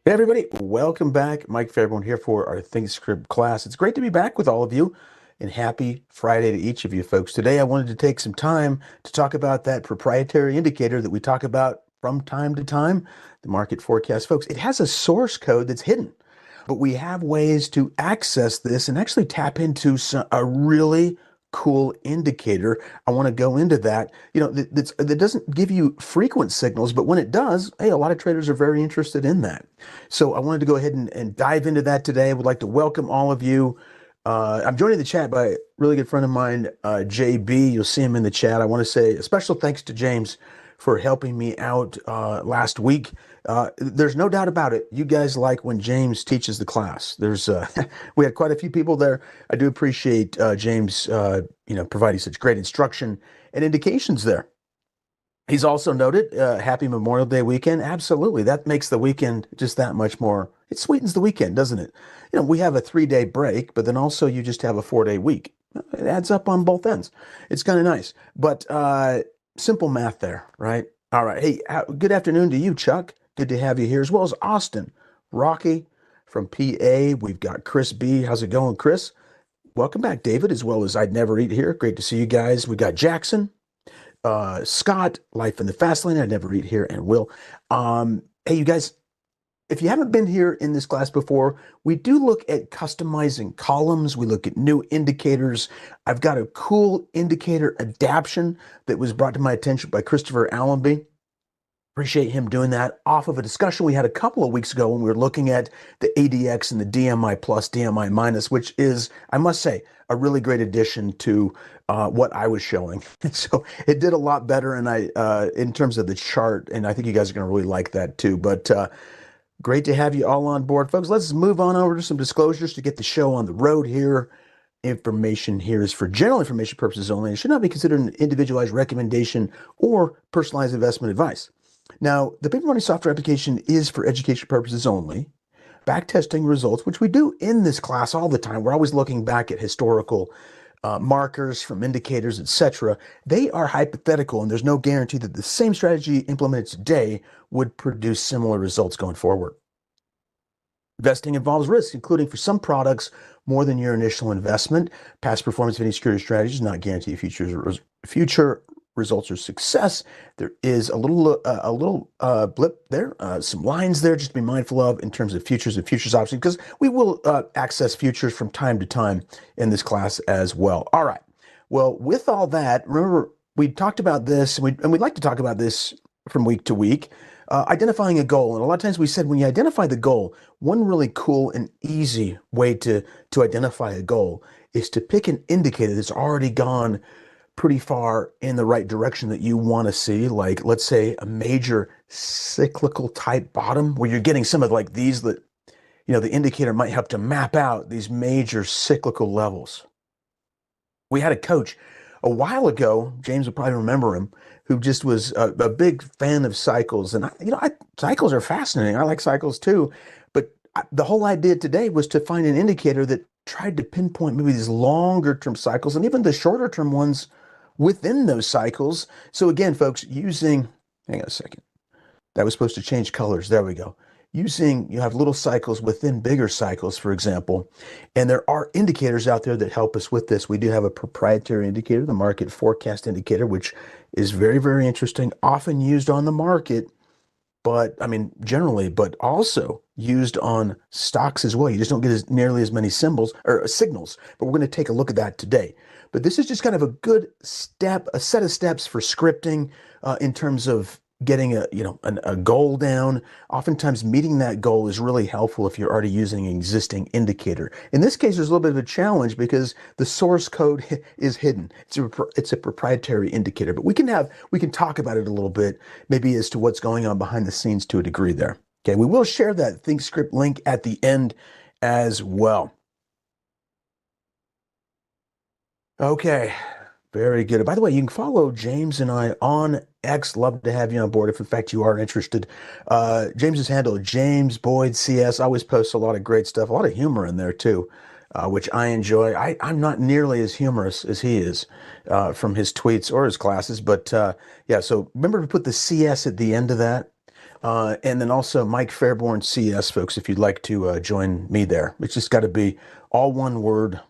Hey everybody, welcome back. Mike Fairborn here for our ThinkScript class. It's great to be back with all of you, and happy Friday to each of you folks. Today I wanted to take some time to talk about that proprietary indicator that we talk about from time to time, the market forecast. Folks, it has a source code that's hidden, but we have ways to access this and actually tap into a really cool indicator. I want to go into that. That doesn't give you frequent signals, but when it does, hey, a lot of traders are very interested in that. So I wanted to go ahead and dive into that today. I would like to welcome all of you. I'm joining the chat by a really good friend of mine, JB. You'll see him in the chat. I want to say a special thanks to James for helping me out last week. There's no doubt about it. You guys like when James teaches the class. We had quite a few people there. I do appreciate James, providing such great instruction and indications there. He's also noted, happy Memorial Day weekend. Absolutely. That makes the weekend just that much more. It sweetens the weekend, doesn't it? We have a 3-day break, but then also you just have a 4-day week. It adds up on both ends. It's kind of nice. But simple math there, right? All right. Hey, good afternoon to you, Chuck. Good to have you here, as well as Austin, Rocky from PA. We've got Chris B. How's it going, Chris? Welcome back, David, as well as I'd Never Eat here. Great to see you guys. We got Jackson. Scott, Life in the Fast Lane, I Never Eat here, and Will. Hey, you guys, if you haven't been here in this class before, we do look at customizing columns. We look at new indicators. I've got a cool indicator adaption that was brought to my attention by Christopher Allenby. Appreciate him doing that off of a discussion we had a couple of weeks ago when we were looking at the ADX and the DMI plus, DMI minus, which is, I must say, a really great addition to what I was showing. So it did a lot better, and in terms of the chart, and I think you guys are going to really like that too. But great to have you all on board, folks. Let's move on over to some disclosures to get the show on the road here. Information here is for general information purposes only. It should not be considered an individualized recommendation or personalized investment advice. Now, the paper money software application is for education purposes only. Backtesting results, which we do in this class all the time. We're always looking back at historical markers from indicators, etc. They are hypothetical, and there's no guarantee that the same strategy implemented today would produce similar results going forward. Investing involves risk, including for some products more than your initial investment. Past performance of any security strategy does not guarantee future results or success. There is a little blip there, some lines there just to be mindful of in terms of futures and futures options, because we will access futures from time to time in this class as well. All right. Well, with all that, remember we talked about this, and we'd like to talk about this from week to week. Identifying a goal. And a lot of times we said when you identify the goal, one really cool and easy way to identify a goal is to pick an indicator that's already gone pretty far in the right direction that you want to see, like let's say a major cyclical type bottom where you're getting some of like these that, the indicator might help to map out these major cyclical levels. We had a coach a while ago, James will probably remember him, who just was a big fan of cycles. And, cycles are fascinating. I like cycles too. But the whole idea today was to find an indicator that tried to pinpoint maybe these longer term cycles and even the shorter term ones within those cycles. So again, folks, hang on a second. That was supposed to change colors. There we go. You have little cycles within bigger cycles, for example, and there are indicators out there that help us with this. We do have a proprietary indicator, the market forecast indicator, which is very, very interesting, often used on the market, generally, but also used on stocks as well. You just don't get nearly as many signals, but we're going to take a look at that today. But this is just kind of a good step, a set of steps for scripting in terms of getting a goal down. Oftentimes meeting that goal is really helpful if you're already using an existing indicator. In this case, there's a little bit of a challenge because the source code is hidden. It's a proprietary indicator, but we can talk about it a little bit, maybe as to what's going on behind the scenes to a degree there. Okay, we will share that ThinkScript link at the end as well. Okay, very good. By the way, you can follow James and I on X. Love to have you on board if, in fact, you are interested. James's handle, James Boyd CS, always posts a lot of great stuff, a lot of humor in there too, which I enjoy. I'm not nearly as humorous as he is from his tweets or his classes, but yeah, so remember to put the CS at the end of that. And then also Mike Fairborn CS, folks, if you'd like to join me there. It's just got to be all one word,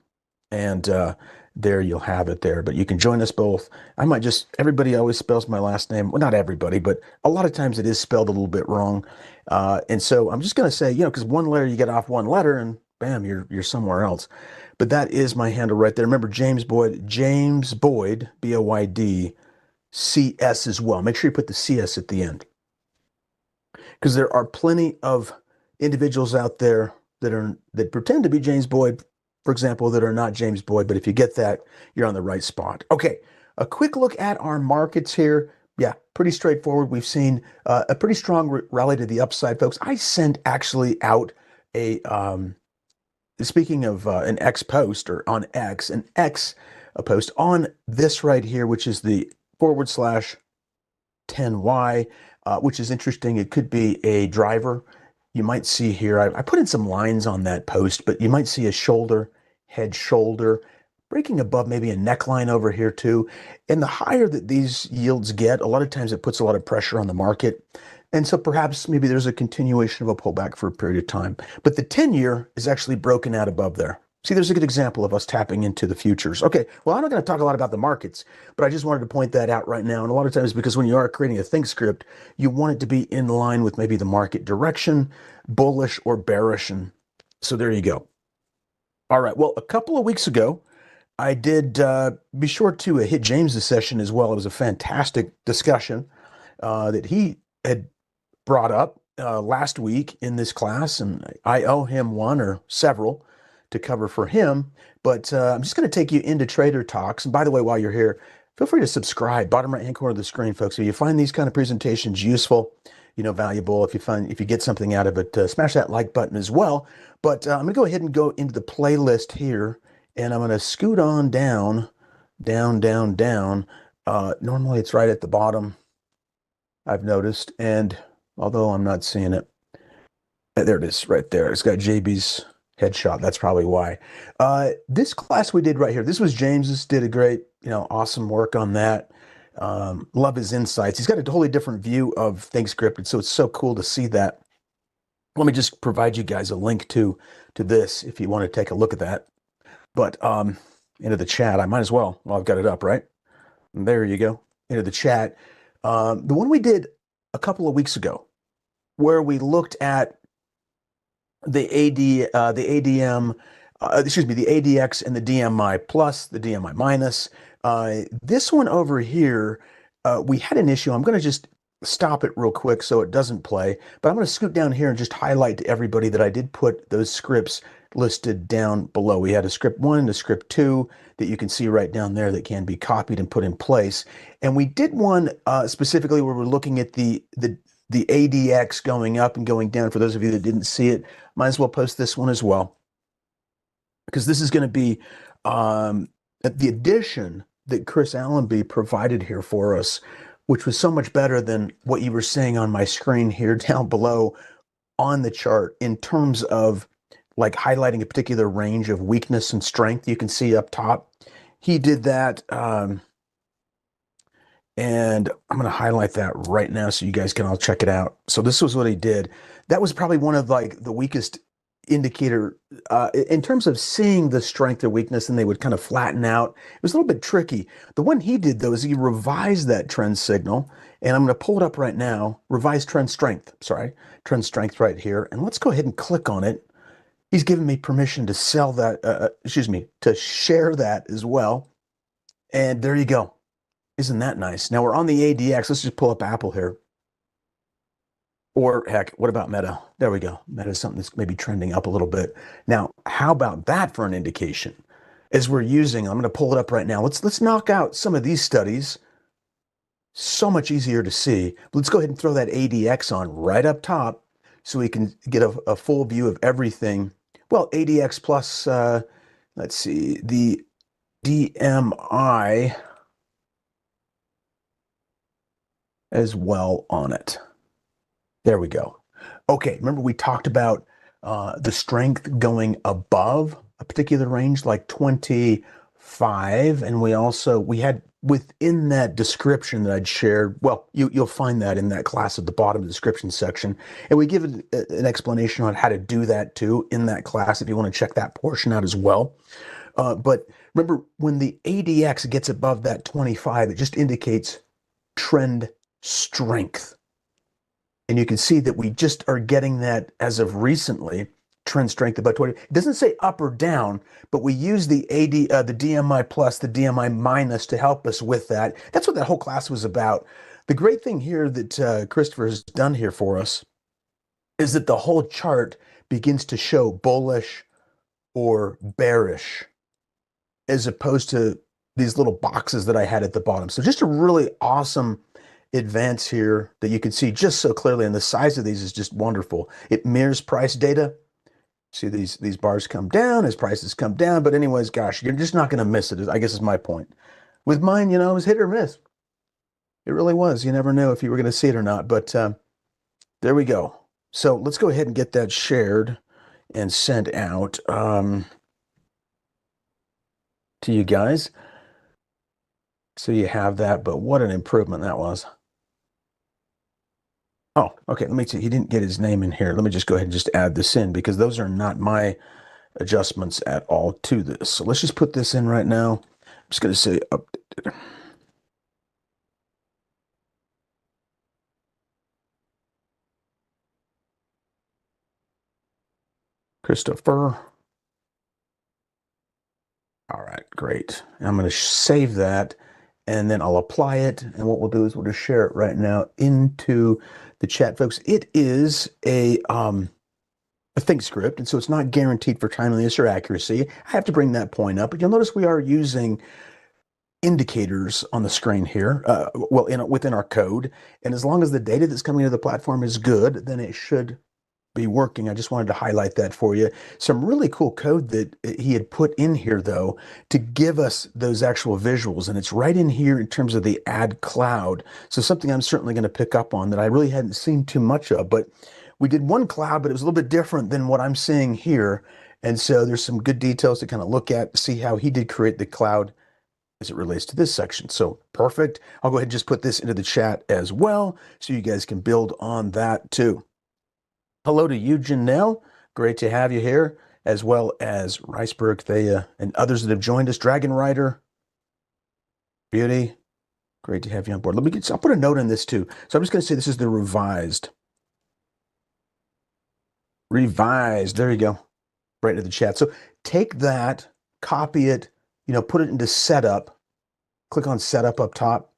and there you'll have it there. But you can join us both. I might just, everybody always spells my last name. Well, not everybody, but a lot of times it is spelled a little bit wrong. And so I'm just going to say, because one letter, you get off one letter and bam, you're somewhere else. But that is my handle right there. Remember, James Boyd, Boyd, CS as well. Make sure you put the CS at the end, because there are plenty of individuals out there that pretend to be James Boyd, for example, that are not James Boyd. But if you get that, you're on the right spot. Okay, a quick look at our markets here. Yeah, pretty straightforward. We've seen a pretty strong rally to the upside, folks. I sent actually out a speaking of an X post, or on X, a post on this right here, which is the /10Y, which is interesting. It could be a driver. You might see here, I put in some lines on that post, but you might see a shoulder, head, shoulder, breaking above maybe a neckline over here too. And the higher that these yields get, a lot of times it puts a lot of pressure on the market. And so perhaps maybe there's a continuation of a pullback for a period of time. But the 10-year is actually broken out above there. See, there's a good example of us tapping into the futures. Okay, well, I'm not going to talk a lot about the markets, but I just wanted to point that out right now. And a lot of times, because when you are creating a think script, you want it to be in line with maybe the market direction, bullish or bearish. And so there you go. All right, well, a couple of weeks ago, I did be sure to hit James's session as well. It was a fantastic discussion that he had brought up last week in this class, and I owe him one or several to cover for him. But I'm just going to take you into Trader Talks. And by the way, while you're here, feel free to subscribe. Bottom right hand corner of the screen, folks. If you find these kind of presentations useful, valuable, if you get something out of it, smash that like button as well. But I'm going to go ahead and go into the playlist here, and I'm going to scoot on down. Normally it's right at the bottom, I've noticed, and although I'm not seeing it, there it is right there. It's got JB's headshot. That's probably why. This class we did right here, this was James's, did a great, awesome work on that. Love his insights. He's got a totally different view of ThinkScript, so it's so cool to see that. Let me just provide you guys a link to this if you want to take a look at that. But into the chat, I might as well while I've got it up, right? And there you go, into the chat. The one we did a couple of weeks ago, where we looked at the ADX and the DMI plus, the DMI minus. This one over here, we had an issue. I'm going to just stop it real quick so it doesn't play, but I'm going to scoot down here and just highlight to everybody that I did put those scripts listed down below. We had a script 1 and a script 2 that you can see right down there that can be copied and put in place. And we did one specifically where we're looking at the ADX going up and going down. For those of you that didn't see it, might as well post this one as well, because this is going to be the addition that Chris Allenby provided here for us, which was so much better than what you were seeing on my screen here down below on the chart in terms of like highlighting a particular range of weakness and strength. You can see up top, he did that. And I'm going to highlight that right now so you guys can all check it out. So this was what he did. That was probably one of like the weakest indicator in terms of seeing the strength or weakness, and they would kind of flatten out. It was a little bit tricky. The one he did though is he revised that trend signal, and I'm going to pull it up right now. Revised trend strength, trend strength right here. And let's go ahead and click on it. He's given me permission to sell that, to share that as well. And there you go. Isn't that nice? Now we're on the ADX. Let's just pull up Apple here. Or heck, what about Meta? There we go. Meta is something that's maybe trending up a little bit. Now, how about that for an indication? As we're using, I'm going to pull it up right now. Let's knock out some of these studies. So much easier to see. Let's go ahead and throw that ADX on right up top so we can get a full view of everything. Well, ADX plus, let's see, the DMI as well on it. There we go. Okay, remember we talked about the strength going above a particular range like 25, and we had within that description that I'd shared, well, you'll find that in that class at the bottom of the description section. And we give an explanation on how to do that too in that class if you want to check that portion out as well. But remember, when the ADX gets above that 25, it just indicates trend strength. And you can see that we just are getting that as of recently, trend strength about 20. It doesn't say up or down, but we use the the DMI plus, the DMI minus to help us with that. That's what that whole class was about. The great thing here that Christopher has done here for us is that the whole chart begins to show bullish or bearish, as opposed to these little boxes that I had at the bottom. So just a really awesome advance here that you can see just so clearly, and the size of these is just wonderful. It mirrors price data. See these bars come down as prices come down, but anyways, gosh, you're just not going to miss it, I guess is my point. With mine, it was hit or miss. It really was. You never knew if you were going to see it or not, but there we go. So let's go ahead and get that shared and sent out to you guys. So you have that, but what an improvement that was. Oh, okay, let me see. He didn't get his name in here. Let me just go ahead and just add this in because those are not my adjustments at all to this. So let's just put this in right now. I'm just going to say updated. Christopher. All right, great. I'm going to save that, and then I'll apply it. And what we'll do is we'll just share it right now into the chat, folks. It is a ThinkScript, and so it's not guaranteed for timeliness or accuracy. I have to bring that point up, but you'll notice we are using indicators on the screen here, within our code. And as long as the data that's coming into the platform is good, then it should be working. I just wanted to highlight that for you. Some really cool code that he had put in here, though, to give us those actual visuals. And it's right in here in terms of the add cloud. So something I'm certainly going to pick up on that I really hadn't seen too much of. But we did one cloud, but it was a little bit different than what I'm seeing here. And so there's some good details to kind of look at, see how he did create the cloud as it relates to this section. So perfect. I'll go ahead and just put this into the chat as well, so you guys can build on that too. Hello to you, Janelle. Great to have you here, as well as Riceberg, Thea, and others that have joined us. Dragon Rider, Beauty, great to have you on board. I'll put a note on this too. So I'm just going to say this is the revised. Revised, there you go, right into the chat. So take that, copy it, put it into setup. Click on setup up top.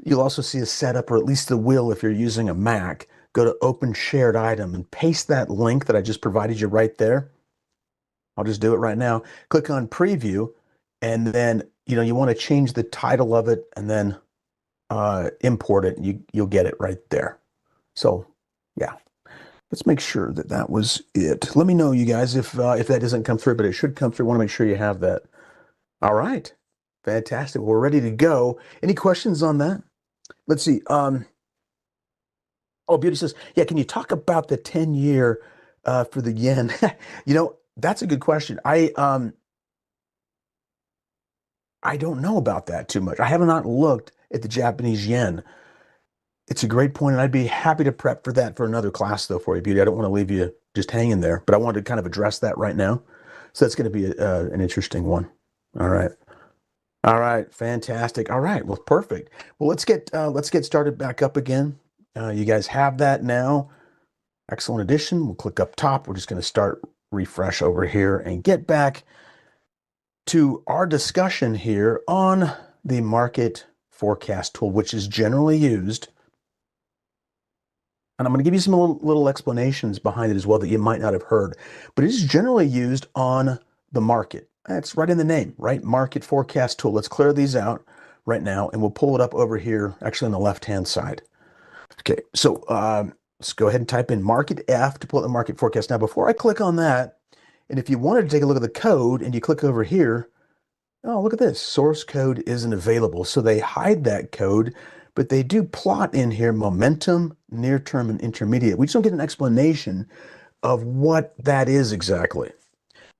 You'll also see a setup, or at least the will if you're using a Mac. Go to open shared item and paste that link that I just provided you right there. I'll just do it right now. Click on preview, and then you want to change the title of it, and then import it. You'll get it right there. So yeah, let's make sure that that was it. Let me know, you guys, if that doesn't come through, but it should come through. I want to make sure you have that. All right, fantastic. We're ready to go. Any questions on that? Let's see. Oh, Beauty says, yeah, can you talk about the 10-year for the yen? That's a good question. I don't know about that too much. I have not looked at the Japanese yen. It's a great point, and I'd be happy to prep for that for another class, though, for you, Beauty. I don't want to leave you just hanging there, but I wanted to kind of address that right now. So that's going to be an interesting one. All right. All right, fantastic. All right, well, perfect. Well, let's get started back up again. You guys have that now. Excellent addition. We'll click up top. We're just going to start refresh over here and get back to our discussion here on the market forecast tool, which is generally used. And I'm going to give you some little explanations behind it as well that you might not have heard, but it is generally used on the market. That's right in the name, right? Market forecast tool. Let's clear these out right now, and we'll pull it up over here, actually on the left-hand side. Okay, so let's go ahead and type in market F to pull up the market forecast. Now, before I click on that, and if you wanted to take a look at the code and you click over here, oh, look at this, source code isn't available. So they hide that code, but they do plot in here momentum, near term, and intermediate. We just don't get an explanation of what that is exactly.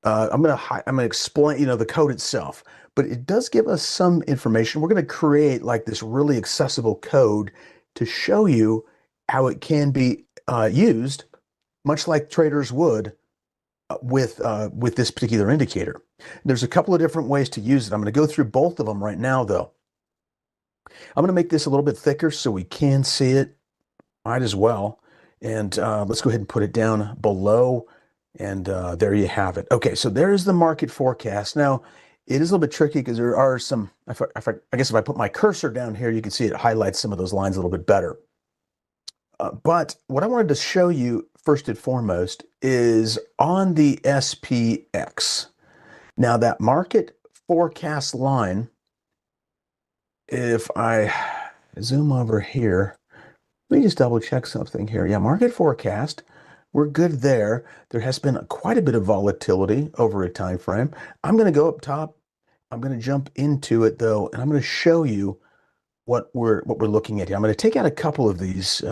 I'm gonna explain, the code itself, but it does give us some information. We're gonna create like this really accessible code to show you how it can be used, much like traders would with this particular indicator. There's a couple of different ways to use it. I'm going to go through both of them right now, though. I'm going to make this a little bit thicker so we can see it. Might as well. And let's go ahead and put it down below. And there you have it. Okay, so there's the market forecast. Now, it is a little bit tricky because there are some, I guess if I put my cursor down here, you can see it highlights some of those lines a little bit better. But what I wanted to show you first and foremost is on the SPX. Now that market forecast line, if I zoom over here, let me just double check something here. Yeah, market forecast, we're good there. There has been quite a bit of volatility over a time frame. I'm going to go up top. I'm going to jump into it though, and I'm going to show you what we're looking at here. I'm going to take out a couple of these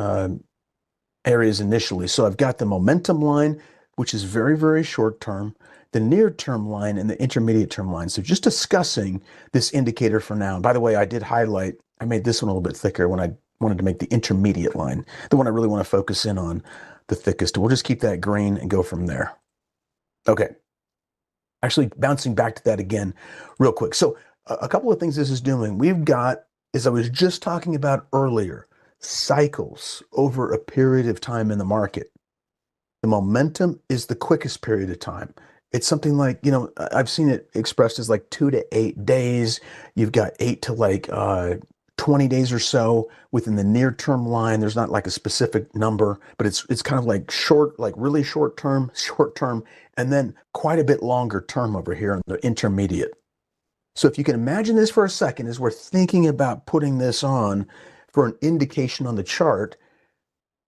areas initially. So I've got the momentum line, which is very, very short term, the near term line, and the intermediate term line. So just discussing this indicator for now. And by the way, I did highlight, I made this one a little bit thicker when I wanted to make the intermediate line, the one I really want to focus in on the thickest. We'll just keep that green and go from there. Okay. Actually, bouncing back to that again real quick. So a couple of things this is doing. We've got, as I was just talking about earlier, cycles over a period of time in the market. The momentum is the quickest period of time. It's something like, I've seen it expressed as like 2 to 8 days. You've got 8 to like 20 days or so within the near term line. There's not like a specific number, but it's kind of like short, like really short term, and then quite a bit longer term over here in the intermediate. So if you can imagine this for a second, as we're thinking about putting this on for an indication on the chart,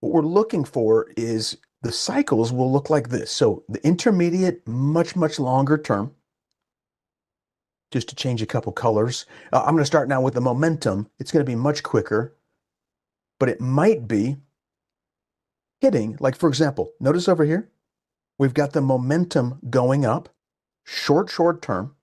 what we're looking for is the cycles will look like this. So the intermediate, much, much longer term, just to change a couple colors. I'm going to start now with the momentum. It's going to be much quicker, but it might be hitting, like for example, notice over here, we've got the momentum going up, short term,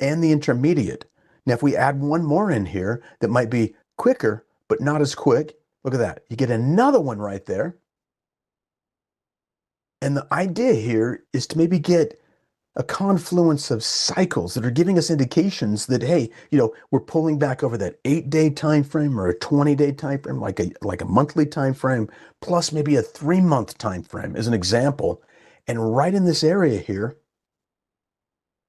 and the intermediate. Now, if we add one more in here that might be quicker, but not as quick, look at that. You get another one right there. And the idea here is to maybe get a confluence of cycles that are giving us indications that, hey, we're pulling back over that 8-day time frame or a 20-day time frame, like a monthly time frame, plus maybe a 3-month time frame as an example. And right in this area here,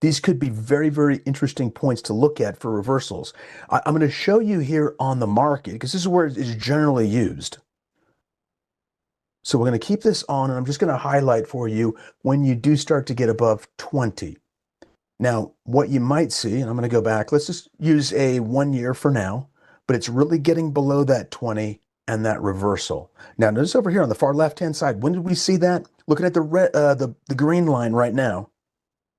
these could be very, very interesting points to look at for reversals. I'm going to show you here on the market because this is where it is generally used. So we're going to keep this on, and I'm just going to highlight for you when you do start to get above 20. Now, what you might see, and I'm going to go back, let's just use a 1 year for now, but it's really getting below that 20 and that reversal. Now, notice over here on the far left-hand side, when did we see that? Looking at the green line right now,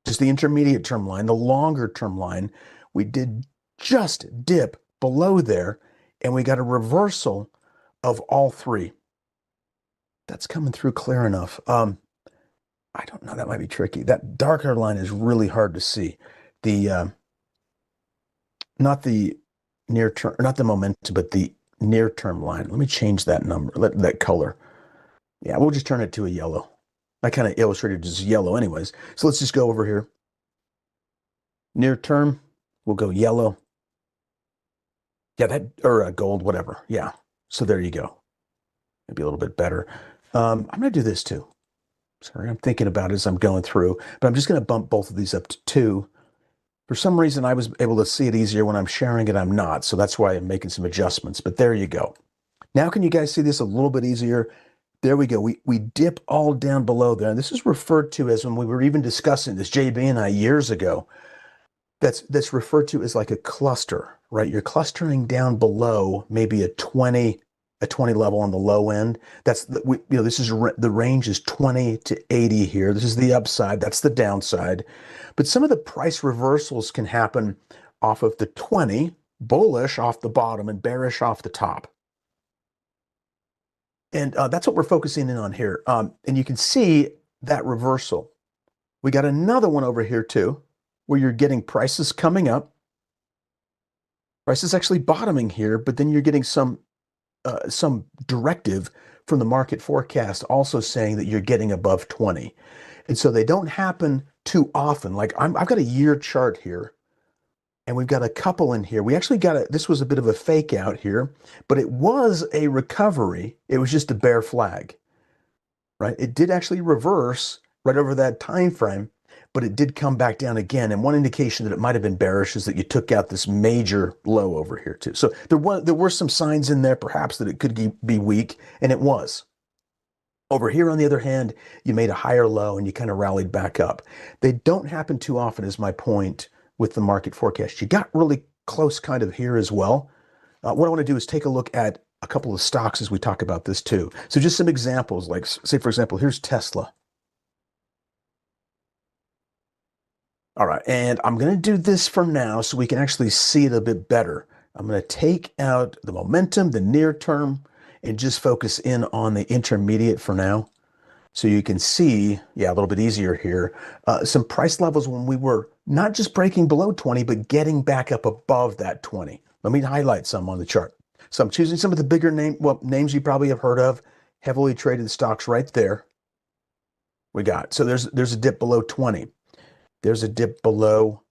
just the intermediate term line, the longer term line, we did just dip below there, and we got a reversal of all three. That's coming through clear enough. I don't know, that might be tricky. That darker line is really hard to see. The not the near term, not the momentum, but the near term line. Let me change that number, that color. Yeah, we'll just turn it to a yellow. I kind of illustrated just yellow anyways. So let's just go over here. Near term, we'll go yellow. Yeah, or gold, whatever. Yeah. So there you go. Maybe a little bit better. I'm going to do this too. Sorry, I'm thinking about it as I'm going through, but I'm just going to bump both of these up to 2. For some reason, I was able to see it easier when I'm sharing it. I'm not. So that's why I'm making some adjustments, but there you go. Now, can you guys see this a little bit easier? There we go. We dip all down below there. And this is referred to as, when we were even discussing this, JB and I, years ago, that's referred to as like a cluster, right? You're clustering down below maybe a 20 level on the low end. That's this is the range is 20 to 80 here. This is the upside. That's the downside. But some of the price reversals can happen off of the 20, bullish off the bottom and bearish off the top. And that's what we're focusing in on here. And you can see that reversal. We got another one over here too, where you're getting prices coming up. Prices actually bottoming here, but then you're getting some directive from the market forecast also saying that you're getting above 20. And so they don't happen too often. Like I've got a year chart here, and we've got a couple in here. We actually this was a bit of a fake out here, but it was a recovery. It was just a bear flag, right? It did actually reverse right over that time frame, but it did come back down again. And one indication that it might have been bearish is that you took out this major low over here too. So there were some signs in there perhaps that it could be weak, and it was. Over here, on the other hand, you made a higher low and you kind of rallied back up. They don't happen too often, is my point with the market forecast. You got really close kind of here as well. What I want to do is take a look at a couple of stocks as we talk about this too. So just some examples, like say, for example, here's Tesla. All right, and I'm going to do this for now so we can actually see it a bit better. I'm going to take out the momentum, the near term, and just focus in on the intermediate for now. So you can see, yeah, a little bit easier here, some price levels when we were not just breaking below 20, but getting back up above that 20. Let me highlight some on the chart. So I'm choosing some of the bigger names you probably have heard of, heavily traded stocks right there. We got, so there's a dip below 20. There's a dip below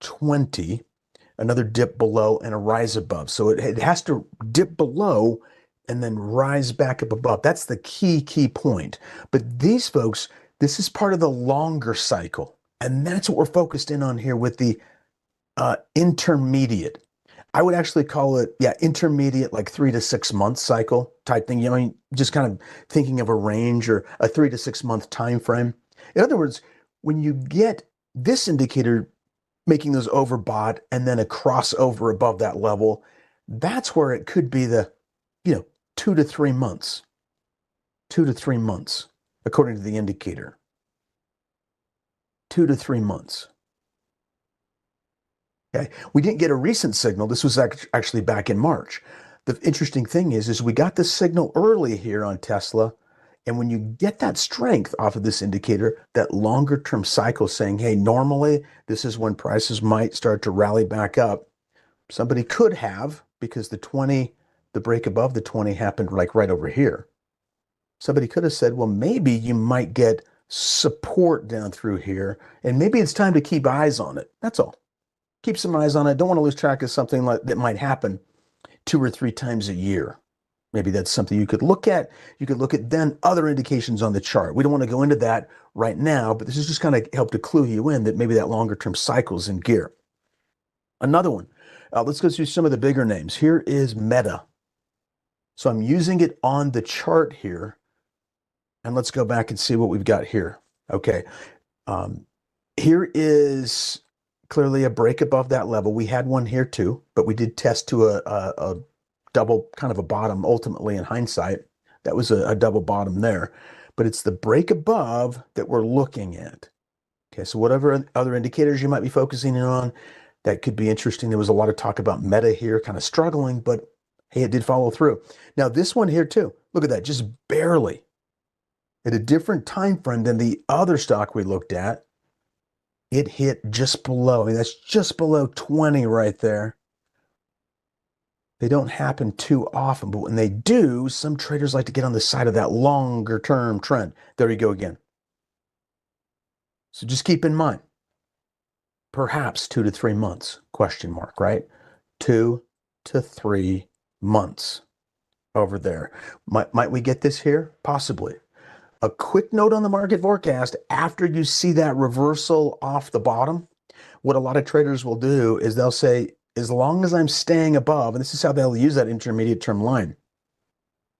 20, another dip below, and a rise above. So it has to dip below and then rise back up above. That's the key point. But these folks, this is part of the longer cycle. And that's what we're focused in on here with the intermediate. I would actually call it, yeah, intermediate, like 3 to 6 month cycle type thing. You know, just kind of thinking of a range or a 3 to 6 month time frame. In other words, when you get this indicator making those overbought and then a crossover above that level, that's where it could be the, 2 to 3 months. 2 to 3 months, according to the indicator. 2 to 3 months. Okay, we didn't get a recent signal. This was actually back in March. The interesting thing is we got the signal early here on Tesla. And when you get that strength off of this indicator, that longer term cycle saying, hey, normally this is when prices might start to rally back up. Somebody could have, because the break above the 20 happened like right over here. Somebody could have said, well, maybe you might get support down through here, and maybe it's time to keep eyes on it. That's all. Keep some eyes on it. Don't want to lose track of something that might happen 2 or 3 times a year. Maybe that's something you could look at. You could look at then other indications on the chart. We don't want to go into that right now, but this is just kind of help to clue you in that maybe that longer term cycle's in gear. Another one. Let's go through some of the bigger names. Here is Meta. So I'm using it on the chart here. And let's go back and see what we've got here. Okay. Here is clearly a break above that level. We had one here too, but we did test to a double, kind of a bottom ultimately in hindsight. That was a double bottom there. But it's the break above that we're looking at. Okay, so whatever other indicators you might be focusing in on, that could be interesting. There was a lot of talk about Meta here, kind of struggling, but hey, it did follow through. Now this one here too, look at that, just barely at a different time frame than the other stock we looked at. It hit just below. I mean, that's just below 20 right there. They don't happen too often, but when they do, some traders like to get on the side of that longer term trend. There you go again. So just keep in mind, perhaps 2 to 3 months, question mark, right? 2 to 3 months over there. Might we get this here? Possibly. A quick note on the market forecast, after you see that reversal off the bottom, what a lot of traders will do is they'll say, as long as I'm staying above, and this is how they'll use that intermediate term line,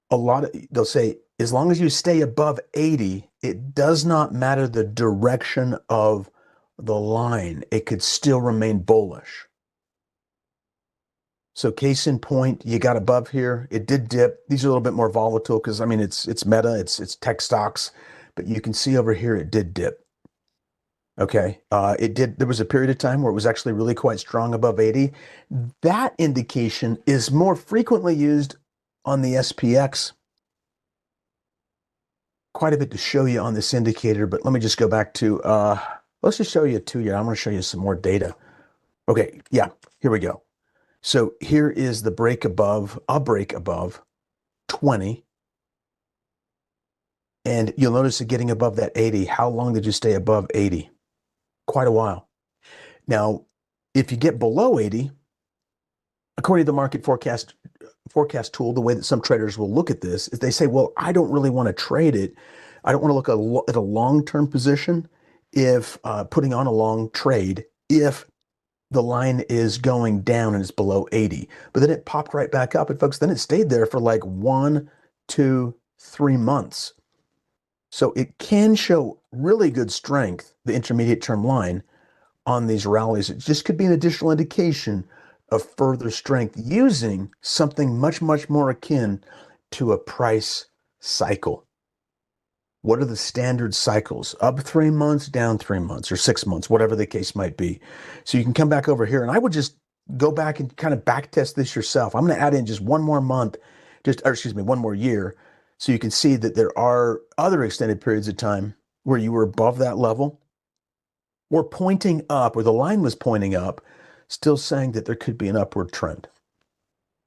they'll say, as long as you stay above 80, it does not matter the direction of the line. It could still remain bullish. So case in point, you got above here. It did dip. These are a little bit more volatile because, I mean, it's Meta, it's tech stocks, but you can see over here it did dip. Okay, there was a period of time where it was actually really quite strong above 80. That indication is more frequently used on the SPX quite a bit to show you on this indicator, but let me just go back to, let's just show you a 2-year. I'm going to show you some more data. Okay, yeah, here we go. So here is the break above, a break above 20. And you'll notice it getting above that 80. How long did you stay above 80? Quite a while. Now, if you get below 80, according to the market forecast tool, the way that some traders will look at this is they say, well, I don't really want to trade it. I don't want to look at a long-term position if putting on a long trade if the line is going down and it's below 80. But then it popped right back up. And folks, then it stayed there for like 1, 2, 3 months. So it can show really good strength, the intermediate term line, on these rallies. It just could be an additional indication of further strength using something much, much more akin to a price cycle. What are the standard cycles? Up 3 months, down 3 months, or 6 months, whatever the case might be. So you can come back over here, and I would just go back and kind of back test this yourself. I'm going to add in just one more month, one more year, so you can see that there are other extended periods of time where you were above that level or pointing up, or the line was pointing up, still saying that there could be an upward trend.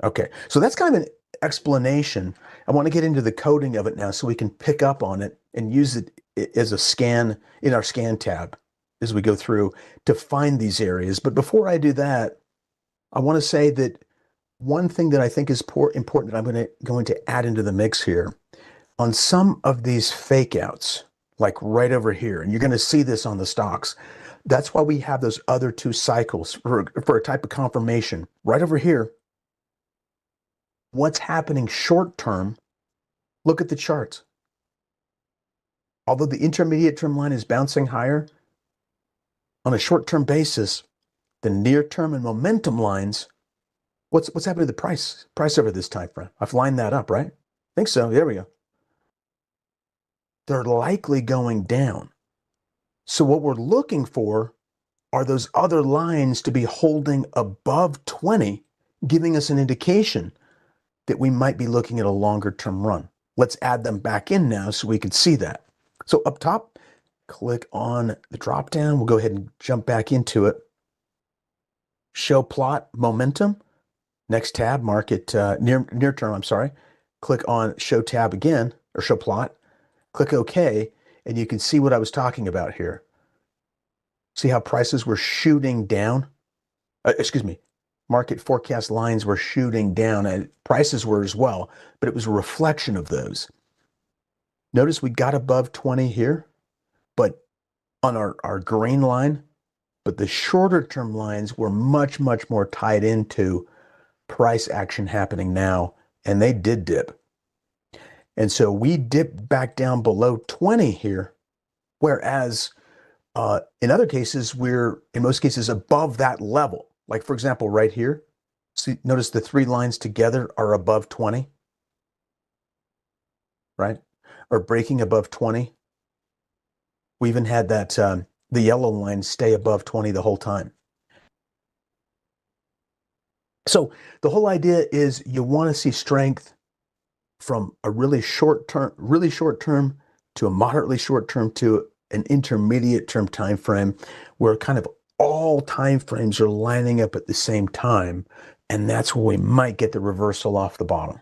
Okay, so that's kind of an explanation. I want to get into the coding of it now so we can pick up on it and use it as a scan in our scan tab as we go through to find these areas. But before I do that, I want to say that one thing that I think is important that I'm going to add into the mix here, on some of these fake outs, like right over here, and you're going to see this on the stocks. That's why we have those other 2 cycles for a type of confirmation. Right over here, what's happening short term, look at the charts. Although the intermediate term line is bouncing higher, on a short-term basis, the near-term and momentum lines, what's happening to the price over this time frame? I've lined that up, right? I think so. There we go. They're likely going down. So what we're looking for are those other lines to be holding above 20, giving us an indication that we might be looking at a longer-term run. Let's add them back in now so we can see that. So up top, click on the drop down. We'll go ahead and jump back into it. Show plot momentum. Next tab, market near term, I'm sorry. Click on show tab again, or show plot. Click OK, and you can see what I was talking about here. See how prices were shooting down? Market forecast lines were shooting down, and prices were as well, but it was a reflection of those. Notice we got above 20 here, but on our green line, but the shorter term lines were much, much more tied into price action happening now, and they did dip. And so we dipped back down below 20 here, whereas in other cases, we're in most cases above that level. Like for example, right here, see, notice the 3 lines together are above 20, right? Or breaking above 20. We even had that, the yellow line stay above 20 the whole time. So the whole idea is you want to see strength from a really short term to a moderately short term to an intermediate term time frame, where kind of all time frames are lining up at the same time, and that's where we might get the reversal off the bottom.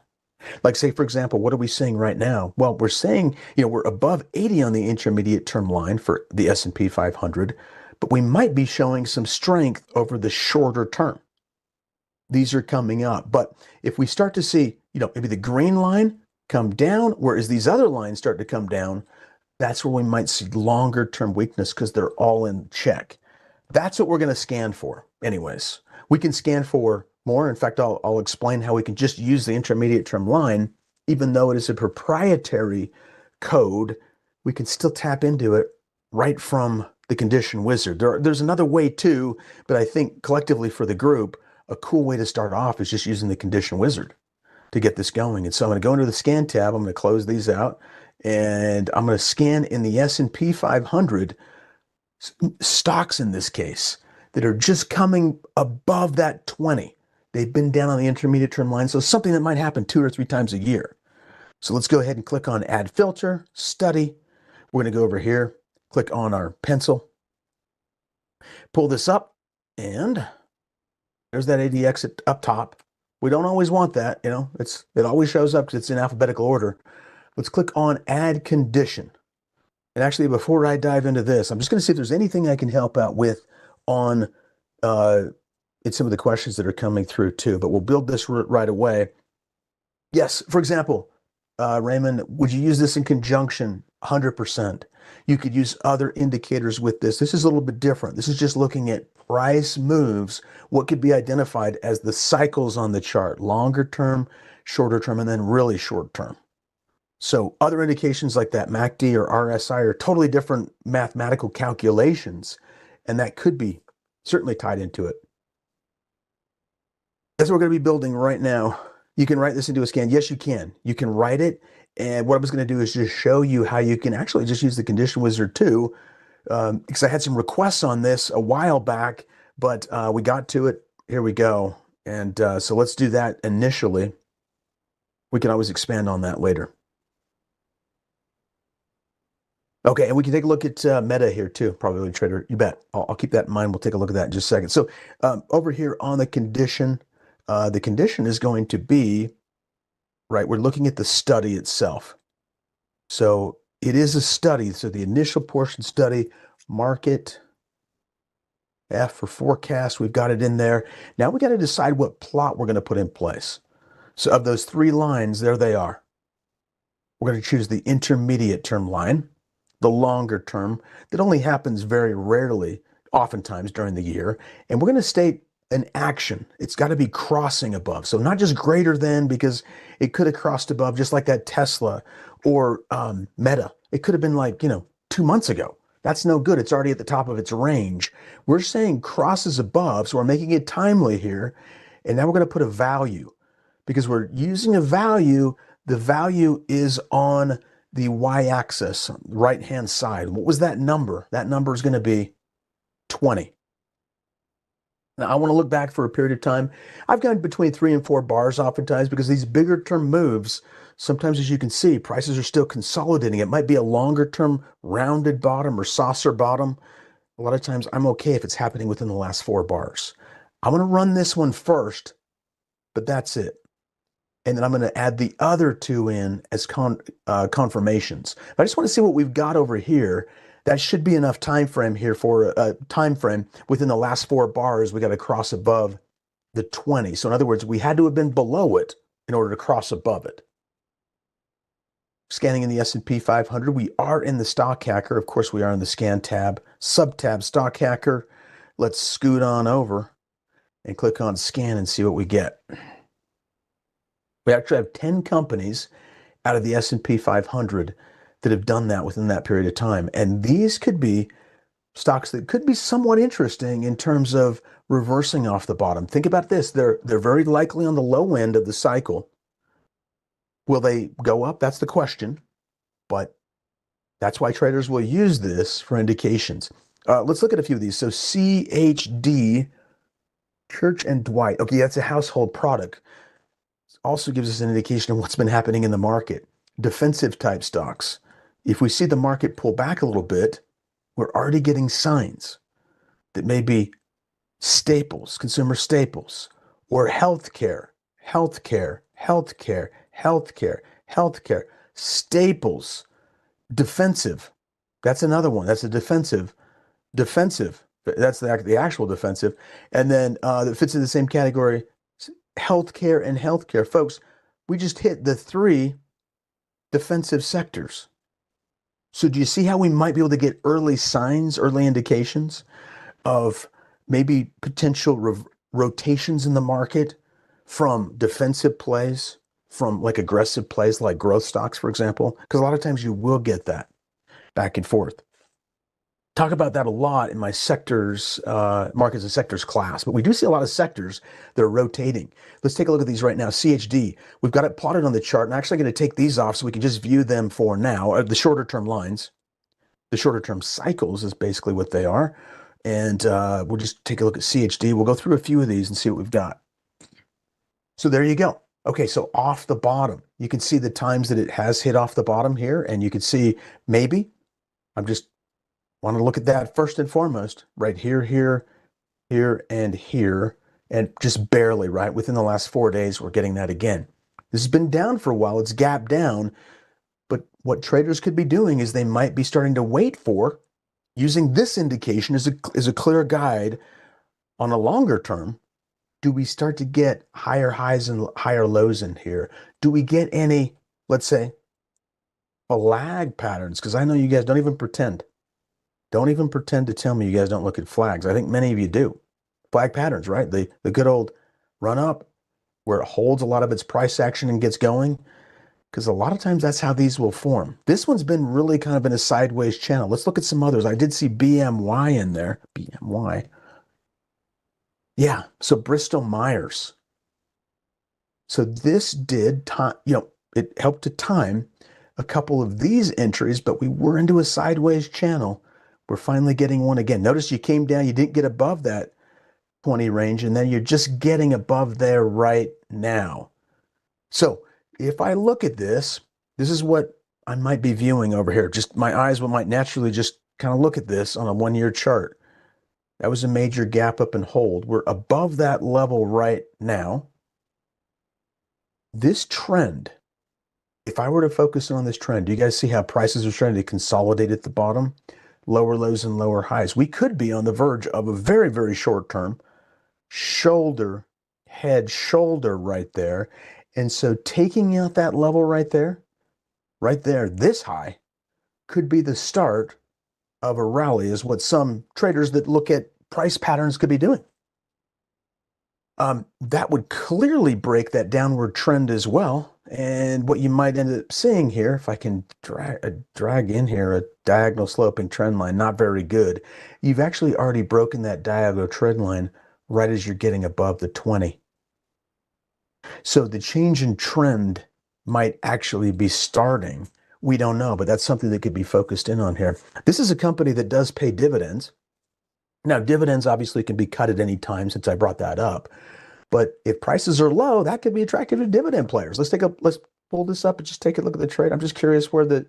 Like say, for example, what are we seeing right now? Well, we're saying, we're above 80 on the intermediate term line for the S&P 500, but we might be showing some strength over the shorter term. These are coming up. But if we start to see, maybe the green line come down, whereas these other lines start to come down, that's where we might see longer term weakness because they're all in check. That's what we're going to scan for. Anyways, we can scan for more. In fact, I'll explain how we can just use the intermediate term line, even though it is a proprietary code, we can still tap into it right from the condition wizard. There's another way too, but I think collectively for the group, a cool way to start off is just using the condition wizard to get this going. And so I'm going to go into the scan tab. I'm going to close these out, and I'm going to scan in the S&P 500 stocks in this case that are just coming above that 20. They've been down on the intermediate term line, so something that might happen 2 or 3 times a year. So let's go ahead and click on Add Filter, Study. We're going to go over here, click on our pencil, pull this up, and there's that ADX up top. We don't always want that, it always shows up because it's in alphabetical order. Let's click on Add Condition. And actually, before I dive into this, I'm just going to see if there's anything I can help out with on in some of the questions that are coming through too, but we'll build this right away. Yes, for example, Raymond, would you use this in conjunction? 100%. You could use other indicators with this. This is a little bit different. This is just looking at price moves, what could be identified as the cycles on the chart, longer term, shorter term, and then really short term. So other indications like that MACD or RSI are totally different mathematical calculations, and that could be certainly tied into it. That's what we're going to be building right now. You can write this into a scan. Yes, you can. You can write it. And what I was going to do is just show you how you can actually just use the condition wizard too, because I had some requests on this a while back, but we got to it. Here we go. And so let's do that initially. We can always expand on that later. Okay, and we can take a look at Meta here too, probability trader. You bet. I'll keep that in mind. We'll take a look at that in just a second. So over here on the condition is going to be, right, we're looking at the study itself. So it is a study. So the initial portion study, market, F for forecast, we've got it in there. Now we got to decide what plot we're going to put in place. So of those 3 lines, there they are. We're going to choose the intermediate term line, the longer term, that only happens very rarely, oftentimes during the year. And we're going to state an action. It's got to be crossing above. So not just greater than, because it could have crossed above, just like that Tesla or Meta. It could have been like, 2 months ago. That's no good. It's already at the top of its range. We're saying crosses above, so we're making it timely here. And now we're going to put a value, because we're using a value. The value is on the y-axis, right-hand side. What was that number? That number is going to be 20. Now, I want to look back for a period of time. I've gone between 3 and 4 bars oftentimes, because these bigger term moves, sometimes, as you can see, prices are still consolidating. It might be a longer term rounded bottom or saucer bottom. A lot of times I'm okay if it's happening within the last 4 bars. I'm going to run this one first, but that's it. And then I'm going to add the other 2 in as confirmations. But I just want to see what we've got over here. That should be enough time frame here for a time frame within the last 4 bars. We got to cross above the 20. So in other words, we had to have been below it in order to cross above it. Scanning in the S&P 500, we are in the Stock Hacker. Of course, we are in the Scan tab, sub-tab Stock Hacker. Let's scoot on over and click on Scan and see what we get. We actually have 10 companies out of the S&P 500 that have done that within that period of time. And these could be stocks that could be somewhat interesting in terms of reversing off the bottom. Think about this. They're very likely on the low end of the cycle. Will they go up? That's the question. But that's why traders will use this for indications. Let's look at a few of these. So CHD, Church and Dwight. Okay, that's a household product. Also gives us an indication of what's been happening in the market. Defensive type stocks. If we see the market pull back a little bit, we're already getting signs that maybe staples, consumer staples, or healthcare, staples, defensive. That's another one. That's a defensive. That's the actual defensive. And then that fits in the same category, healthcare and healthcare. Folks, we just hit the 3 defensive sectors. So do you see how we might be able to get early signs, early indications of maybe potential rotations in the market from defensive plays, from like aggressive plays like growth stocks, for example? Because a lot of times you will get that back and forth. Talk about that a lot in my sectors, markets and sectors class, but we do see a lot of sectors that are rotating. Let's take a look at these right now. CHD, we've got it plotted on the chart. I'm actually going to take these off so we can just view them for now. The shorter term lines, the shorter term cycles is basically what they are. And we'll just take a look at CHD. We'll go through a few of these and see what we've got. So there you go. Okay, so off the bottom, you can see the times that it has hit off the bottom here, and you can see maybe, I'm just want to look at that first and foremost, right here, here, and here, and just barely, right? Within the last 4 days, we're getting that again. This has been down for a while, it's gapped down, but what traders could be doing is they might be starting to wait for, using this indication as a clear guide on a longer term. Do we start to get higher highs and higher lows in here? Do we get any, let's say, flag patterns? Because I know you guys don't even pretend. Don't even pretend to tell me you guys don't look at flags. I think many of you do. Flag patterns, right? The good old run up where it holds a lot of its price action and gets going. Because a lot of times that's how these will form. This one's been really kind of in a sideways channel. Let's look at some others. I did see BMY in there. BMY. Yeah, so Bristol Myers. So this did time, it helped to time a couple of these entries, but we were into a sideways channel. We're finally getting one again. Notice you came down, you didn't get above that 20 range, and then you're just getting above there right now. So if I look at this, this is what I might be viewing over here. Just my eyes might naturally just kind of look at this on a 1-year chart. That was a major gap up and hold. We're above that level right now. This trend, if I were to focus on this trend, do you guys see how prices are starting to consolidate at the bottom? Lower lows and lower highs. We could be on the verge of a very, very short term shoulder, head, shoulder right there. And so taking out that level right there, this high could be the start of a rally, is what some traders that look at price patterns could be doing. That would clearly break that downward trend as well. And what you might end up seeing here, if I can drag in here a diagonal sloping trend line, not very good. You've actually already broken that diagonal trend line right as you're getting above the 20. So the change in trend might actually be starting. We don't know, but that's something that could be focused in on here. This is a company that does pay dividends. Now, dividends obviously can be cut at any time, since I brought that up. But if prices are low, that could be attractive to dividend players. Let's pull this up and just take a look at the trade. I'm just curious where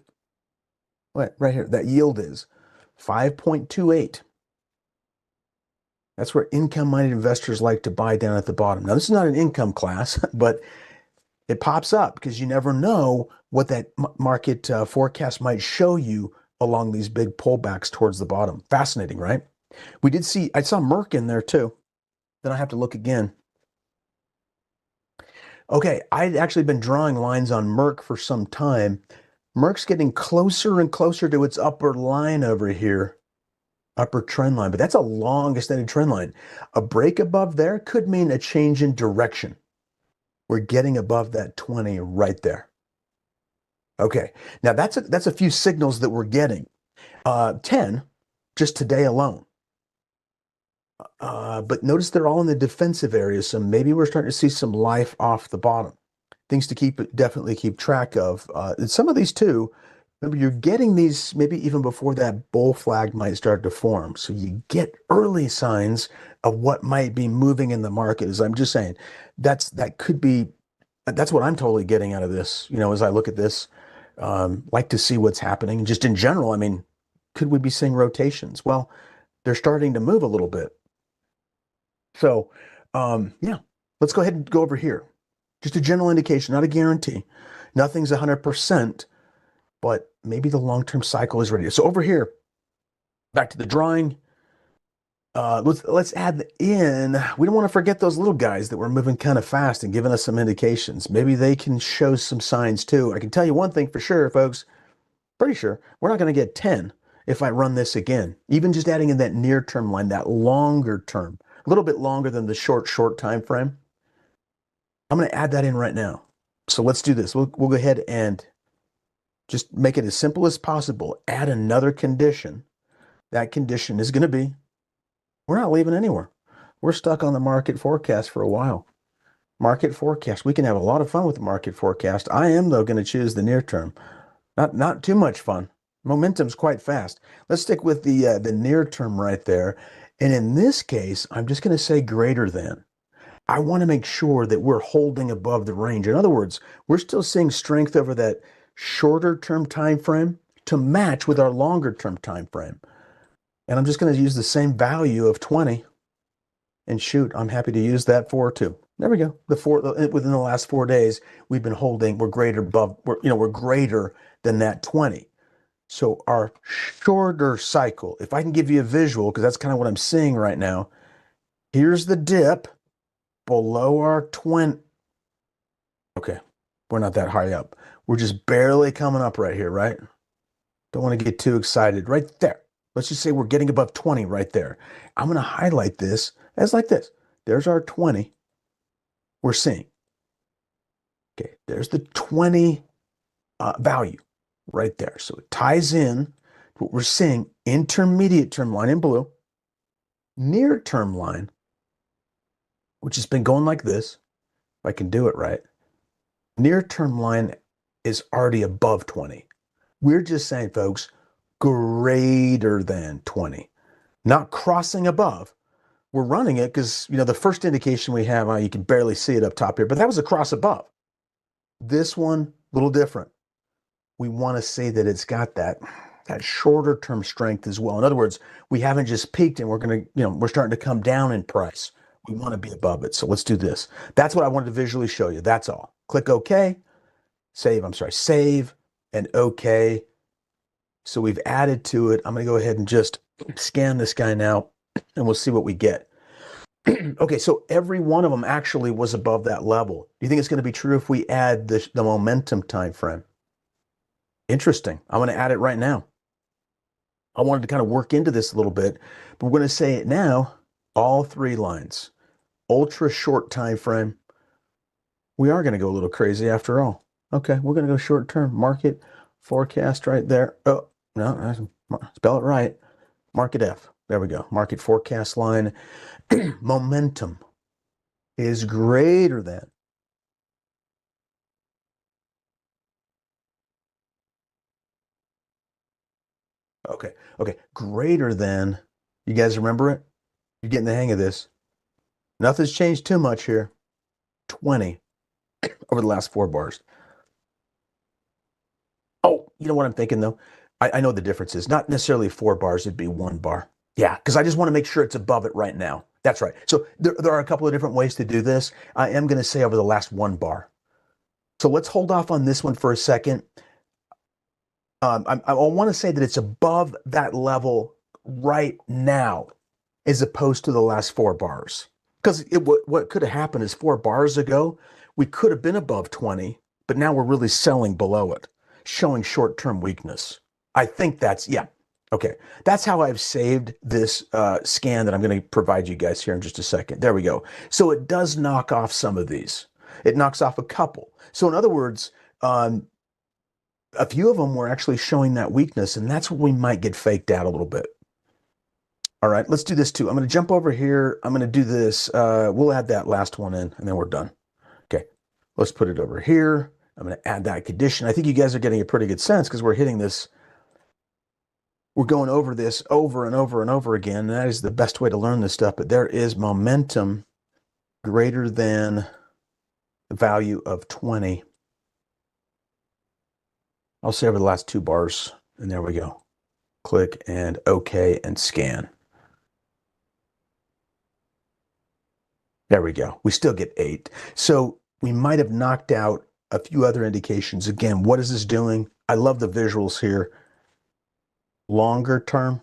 right here, that yield is 5.28. That's where income-minded investors like to buy down at the bottom. Now, this is not an income class, but it pops up because you never know what that market forecast might show you along these big pullbacks towards the bottom. Fascinating, right? I saw Merck in there too. Then I have to look again. Okay, I'd actually been drawing lines on Merck for some time. Merck's getting closer and closer to its upper line over here, upper trend line, but that's a long extended trend line. A break above there could mean a change in direction. We're getting above that 20 right there. Okay, now that's a few signals that we're getting. 10 just today alone. But notice they're all in the defensive area, so maybe we're starting to see some life off the bottom. Things to definitely keep track of. Some of these too, remember, you're getting these maybe even before that bull flag might start to form. So you get early signs of what might be moving in the market. As I'm just saying, that's what I'm totally getting out of this. As I look at this, like to see what's happening. Just in general, I mean, could we be seeing rotations? Well, they're starting to move a little bit. So, yeah, let's go ahead and go over here. Just a general indication, not a guarantee. Nothing's 100%, but maybe the long-term cycle is ready. So over here, back to the drawing. Let's add in. We don't want to forget those little guys that were moving kind of fast and giving us some indications. Maybe they can show some signs too. I can tell you one thing for sure, folks. Pretty sure we're not going to get 10 if I run this again. Even just adding in that near-term line, that longer term, a little bit longer than the short time frame. I'm going to add that in right now. So let's do this. We'll go ahead and just make it as simple as possible. Add another condition. That condition is going to be, we're not leaving anywhere. We're stuck on the market forecast for a while. Market forecast. We can have a lot of fun with the market forecast. I am, though, going to choose the near term. Not too much fun. Momentum's quite fast. Let's stick with the near term right there. And in this case, I'm just going to say greater than. I want to make sure that we're holding above the range. In other words, we're still seeing strength over that shorter term time frame to match with our longer term time frame. And I'm just going to use the same value of 20 and shoot, I'm happy to use that for too. There we go. Within the last 4 days, we've been holding, we're greater than that 20. So our shorter cycle, if I can give you a visual, because that's kind of what I'm seeing right now. Here's the dip below our 20. Okay, we're not that high up. We're just barely coming up right here, right? Don't want to get too excited. Right there. Let's just say we're getting above 20 right there. I'm going to highlight this as like this. There's our 20 we're seeing. Okay, there's the 20 value right there. So it ties in what we're seeing, intermediate term line in blue, near term line, which has been going like this, if I can do it right. Near term line is already above 20. We're just saying, folks, greater than 20, not crossing above. We're running it because, the first indication we have, you can barely see it up top here, but that was a cross above. This one, a little different. We want to say that it's got that shorter term strength as well. In other words, we haven't just peaked and we're starting to come down in price. We want to be above it. So let's do this. That's what I wanted to visually show you. That's all. Click OK, save and OK. So we've added to it. I'm going to go ahead and just scan this guy now and we'll see what we get. Okay, so every one of them actually was above that level. Do you think it's going to be true if we add the momentum time frame? Interesting. I'm going to add it right now. I wanted to kind of work into this a little bit, but we're going to say it now. All three lines, ultra short time frame. We are going to go a little crazy after all. Okay, we're going to go short term market forecast right there. Oh, no, spell it right. Market F. There we go. Market forecast line. Momentum is greater than. Okay. Greater than. You guys remember it? You're getting the hang of this. Nothing's changed too much here. 20 over the last 4 bars. Oh, you know what I'm thinking though? I know the difference is not necessarily 4 bars, it'd be 1 bar. Yeah, because I just want to make sure it's above it right now. That's right. So there are a couple of different ways to do this. I am going to say over the last 1 bar. So let's hold off on this one for a second. I want to say that it's above that level right now, as opposed to the last 4 bars. Because what could have happened is 4 bars ago, we could have been above 20, but now we're really selling below it, showing short-term weakness. I think that's, yeah. Okay, that's how I've saved this scan that I'm going to provide you guys here in just a second. There we go. So it does knock off some of these. It knocks off a couple. So in other words, a few of them were actually showing that weakness, and that's where we might get faked out a little bit. All right, let's do this too. I'm going to jump over here. I'm going to do this. We'll add that last one in, and then we're done. Okay, let's put it over here. I'm going to add that condition. I think you guys are getting a pretty good sense because we're hitting this. We're going over this over and over and over again. And that is the best way to learn this stuff. But there is momentum greater than the value of 20. I'll say over the last 2 bars. And there we go. Click and OK and scan. There we go. We still get 8. So we might have knocked out a few other indications. Again, what is this doing? I love the visuals here. Longer term,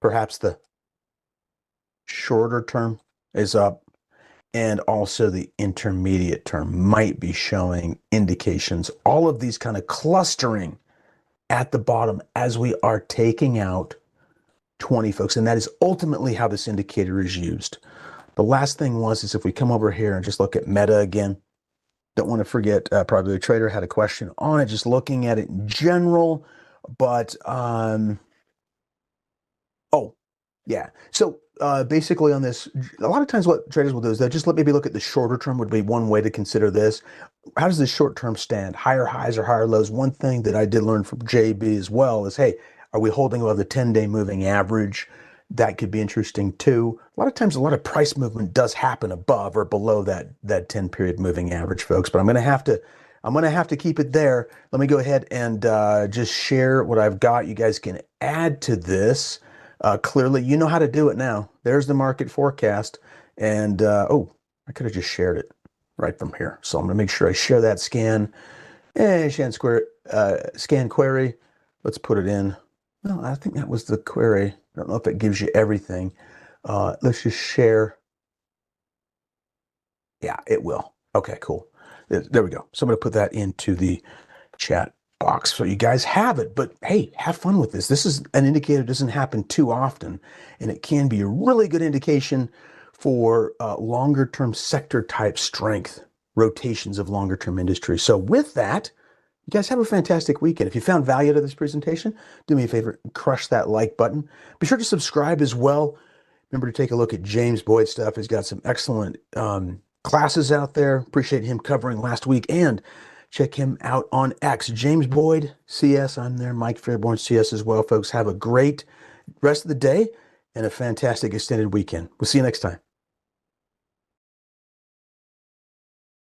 perhaps the shorter term is up, and also the intermediate term might be showing indications. All of these kind of clustering at the bottom as we are taking out 20, folks, and that is ultimately how this indicator is used. The last thing is if we come over here and just look at Meta again, don't want to forget Probability Trader had a question on it, just looking at it in general. But, oh, yeah. So basically on this, a lot of times what traders will do is they'll just maybe look at the shorter term would be one way to consider this. How does the short term stand? Higher highs or higher lows? One thing that I did learn from JB as well is, hey, are we holding above the 10-day moving average? that could be interesting too. A lot of times, a lot of price movement does happen above or below that 10-period moving average, folks. But I'm gonna have to keep it there. Let me go ahead and just share what I've got. You guys can add to this. Clearly, you know how to do it now. There's the market forecast, and oh, I could have just shared it right from here. So I'm gonna make sure I share that scan and scan query. Let's put it in. Well, I think that was the query. I don't know if it gives you everything. Let's just share. Yeah, it will. Okay, cool. There we go. So I'm going to put that into the chat box so you guys have it. But hey, have fun with this. This is an indicator that doesn't happen too often, and it can be a really good indication for longer term sector type strength, rotations of longer term industry. So with that, you guys have a fantastic weekend. If you found value to this presentation, do me a favor, crush that like button. Be sure to subscribe as well. Remember to take a look at James Boyd's stuff. He's got some excellent classes out there. Appreciate him covering last week. And check him out on X. James Boyd, CS. I'm there. Mike Fairborn, CS as well. Folks, have a great rest of the day and a fantastic extended weekend. We'll see you next time.